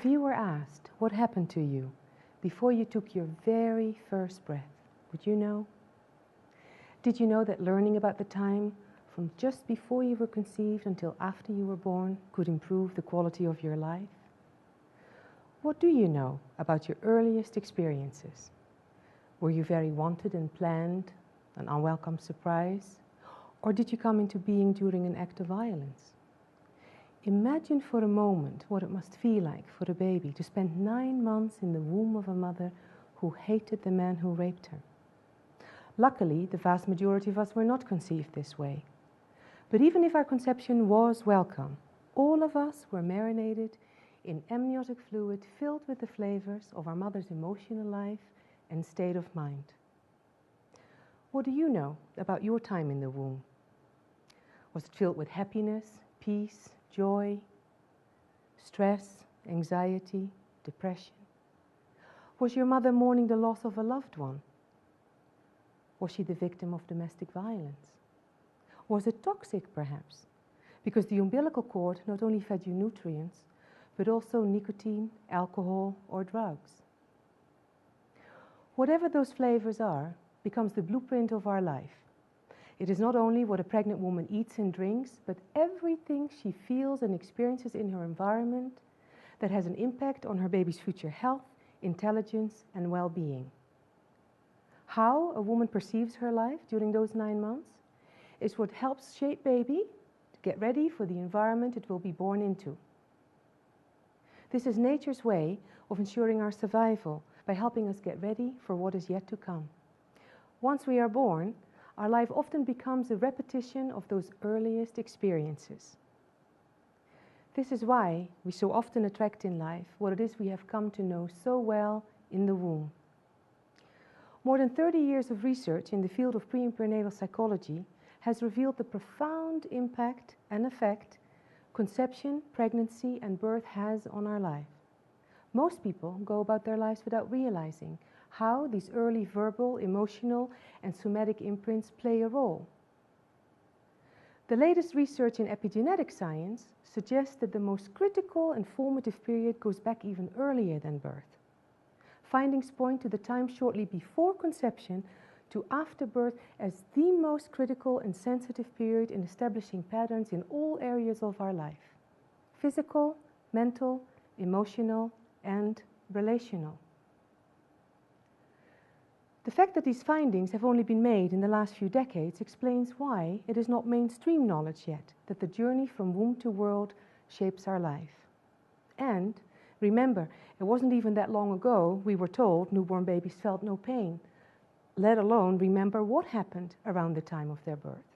If you were asked what happened to you before you took your very first breath, would you know? Did you know that learning about the time from just before you were conceived until after you were born could improve the quality of your life? What do you know about your earliest experiences? Were you very wanted and planned, an unwelcome surprise? Or did you come into being during an act of violence? Imagine for a moment what it must feel like for a baby to spend 9 months in the womb of a mother who hated the man who raped her. Luckily, the vast majority of us were not conceived this way. But even if our conception was welcome, all of us were marinated in amniotic fluid filled with the flavors of our mother's emotional life and state of mind. What do you know about your time in the womb? Was it filled with happiness, peace, joy, stress, anxiety, depression? Was your mother mourning the loss of a loved one? Was she the victim of domestic violence? Was it toxic, perhaps? Because the umbilical cord not only fed you nutrients, but also nicotine, alcohol, or drugs. Whatever those flavors are, becomes the blueprint of our life. It is not only what a pregnant woman eats and drinks, but everything she feels and experiences in her environment that has an impact on her baby's future health, intelligence, and well-being. How a woman perceives her life during those 9 months is what helps shape baby to get ready for the environment it will be born into. This is nature's way of ensuring our survival by helping us get ready for what is yet to come. Once we are born, our life often becomes a repetition of those earliest experiences. This is why we so often attract in life what it is we have come to know so well in the womb. More than 30 years of research in the field of pre- and perinatal psychology has revealed the profound impact and effect conception, pregnancy, and birth has on our life. Most people go about their lives without realizing how these early verbal, emotional, and somatic imprints play a role. The latest research in epigenetic science suggests that the most critical and formative period goes back even earlier than birth. Findings point to the time shortly before conception to after birth as the most critical and sensitive period in establishing patterns in all areas of our life: physical, mental, emotional, and relational. The fact that these findings have only been made in the last few decades explains why it is not mainstream knowledge yet that the journey from womb to world shapes our life. And remember, it wasn't even that long ago we were told newborn babies felt no pain, let alone remember what happened around the time of their birth.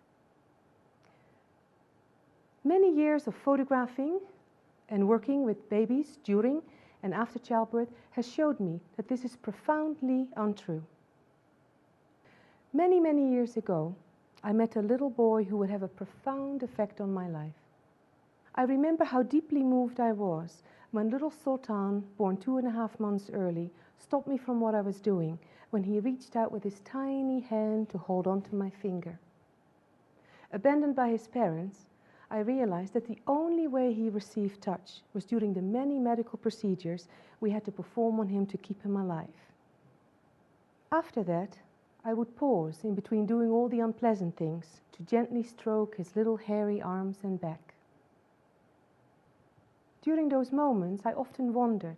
Many years of photographing and working with babies during and after childbirth has showed me that this is profoundly untrue. Many, many years ago, I met a little boy who would have a profound effect on my life. I remember how deeply moved I was when little Sultan, born 2.5 months early, stopped me from what I was doing when he reached out with his tiny hand to hold onto my finger. Abandoned by his parents, I realized that the only way he received touch was during the many medical procedures we had to perform on him to keep him alive. After that, I would pause in between doing all the unpleasant things to gently stroke his little hairy arms and back. During those moments, I often wondered,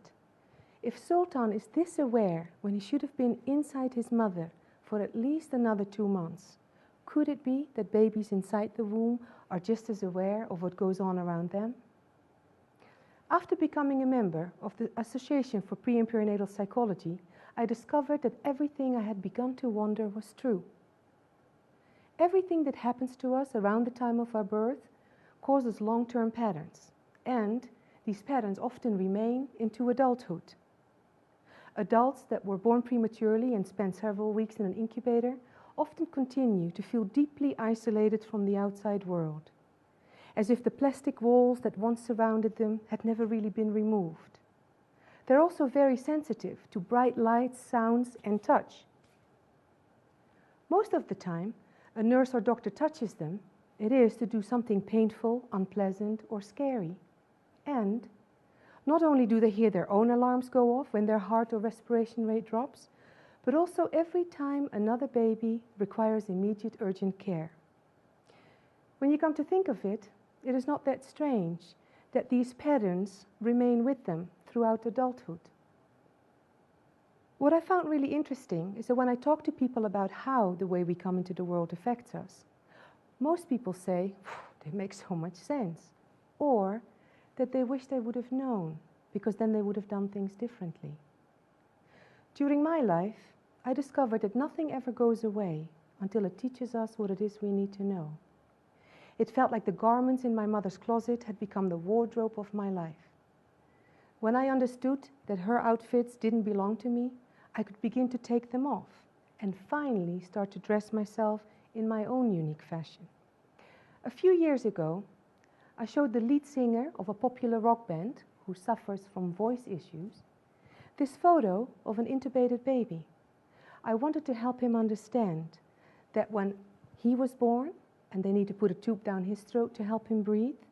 if Sultan is this aware when he should have been inside his mother for at least another 2 months, could it be that babies inside the womb are just as aware of what goes on around them? After becoming a member of the Association for Pre- and Perinatal Psychology, I discovered that everything I had begun to wonder was true. Everything that happens to us around the time of our birth causes long-term patterns, and these patterns often remain into adulthood. Adults that were born prematurely and spent several weeks in an incubator often continue to feel deeply isolated from the outside world, as if the plastic walls that once surrounded them had never really been removed. They're also very sensitive to bright lights, sounds, and touch. Most of the time, a nurse or doctor touches them, it is to do something painful, unpleasant, or scary. And Not only do they hear their own alarms go off when their heart or respiration rate drops, but also every time another baby requires immediate urgent care. When you come to think of it, it is not that strange that these patterns remain with them throughout adulthood. What I found really interesting is that when I talk to people about how the way we come into the world affects us, most people say, "It makes so much sense," or that they wish they would have known, because then they would have done things differently. During my life, I discovered that nothing ever goes away until it teaches us what it is we need to know. It felt like the garments in my mother's closet had become the wardrobe of my life. When I understood that her outfits didn't belong to me, I could begin to take them off and finally start to dress myself in my own unique fashion. A few years ago, I showed the lead singer of a popular rock band who suffers from voice issues this photo of an intubated baby. I wanted to help him understand that when he was born and they need to put a tube down his throat to help him breathe,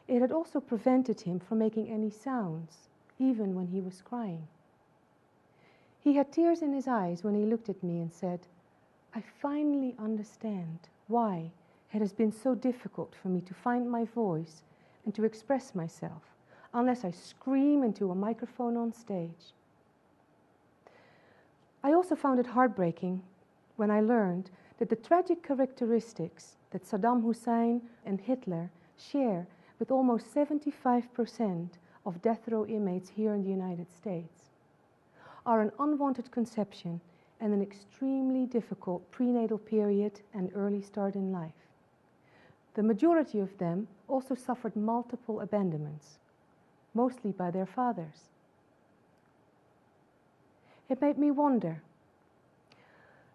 it had also prevented him from making any sounds, even when he was crying. He had tears in his eyes when he looked at me and said, "I finally understand why it has been so difficult for me to find my voice and to express myself unless I scream into a microphone on stage." I also found it heartbreaking when I learned that the tragic characteristics that Saddam Hussein and Hitler share with almost 75% of death row inmates here in the United States are an unwanted conception and an extremely difficult prenatal period and early start in life. The majority of them also suffered multiple abandonments, mostly by their fathers. It made me wonder,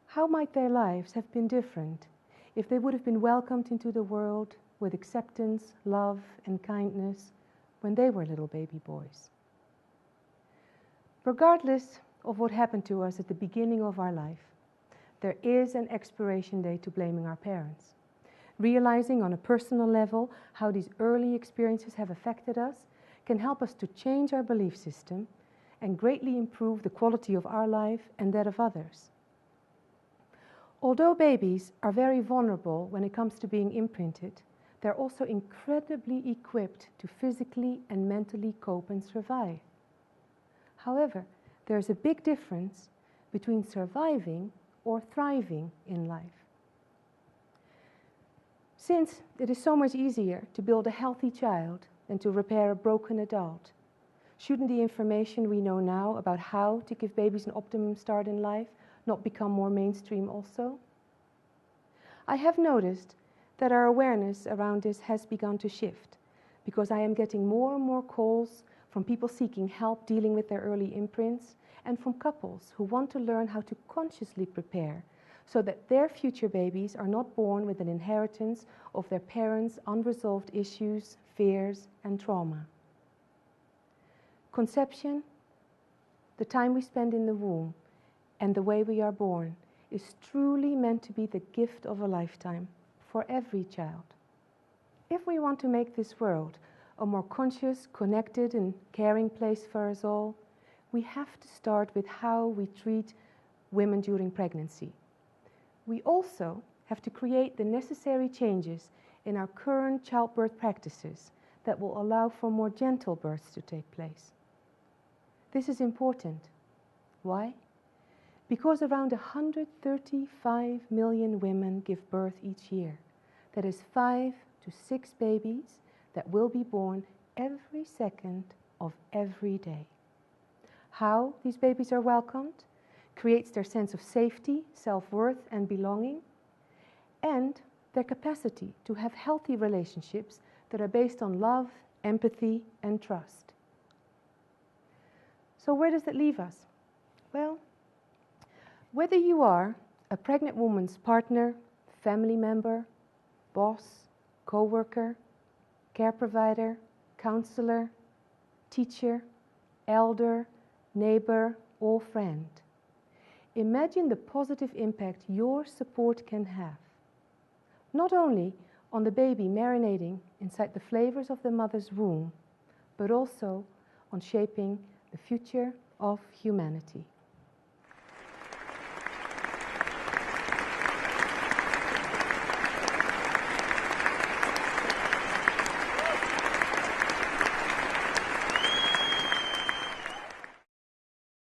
how might their lives have been different if they would have been welcomed into the world with acceptance, love, and kindness when they were little baby boys? Regardless of what happened to us at the beginning of our life, there is an expiration date to blaming our parents. Realizing on a personal level how these early experiences have affected us can help us to change our belief system and greatly improve the quality of our life and that of others. Although babies are very vulnerable when it comes to being imprinted, they're also incredibly equipped to physically and mentally cope and survive. However, there's a big difference between surviving or thriving in life. Since it is so much easier to build a healthy child than to repair a broken adult, shouldn't the information we know now about how to give babies an optimum start in life not become more mainstream also? I have noticed that our awareness around this has begun to shift, because I am getting more and more calls from people seeking help dealing with their early imprints, and from couples who want to learn how to consciously prepare so that their future babies are not born with an inheritance of their parents' unresolved issues, fears, and trauma. Conception, the time we spend in the womb, and the way we are born is truly meant to be the gift of a lifetime for every child. If we want to make this world a more conscious, connected, and caring place for us all, we have to start with how we treat women during pregnancy. We also have to create the necessary changes in our current childbirth practices that will allow for more gentle births to take place. This is important. Why? Because around 135 million women give birth each year. That is 5 to 6 babies that will be born every second of every day. How these babies are welcomed creates their sense of safety, self-worth, and belonging, and their capacity to have healthy relationships that are based on love, empathy, and trust. So where does that leave us? Well, whether you are a pregnant woman's partner, family member, boss, co-worker, care provider, counselor, teacher, elder, neighbor, or friend, imagine the positive impact your support can have, not only on the baby marinating inside the flavors of the mother's womb, but also on shaping the future of humanity.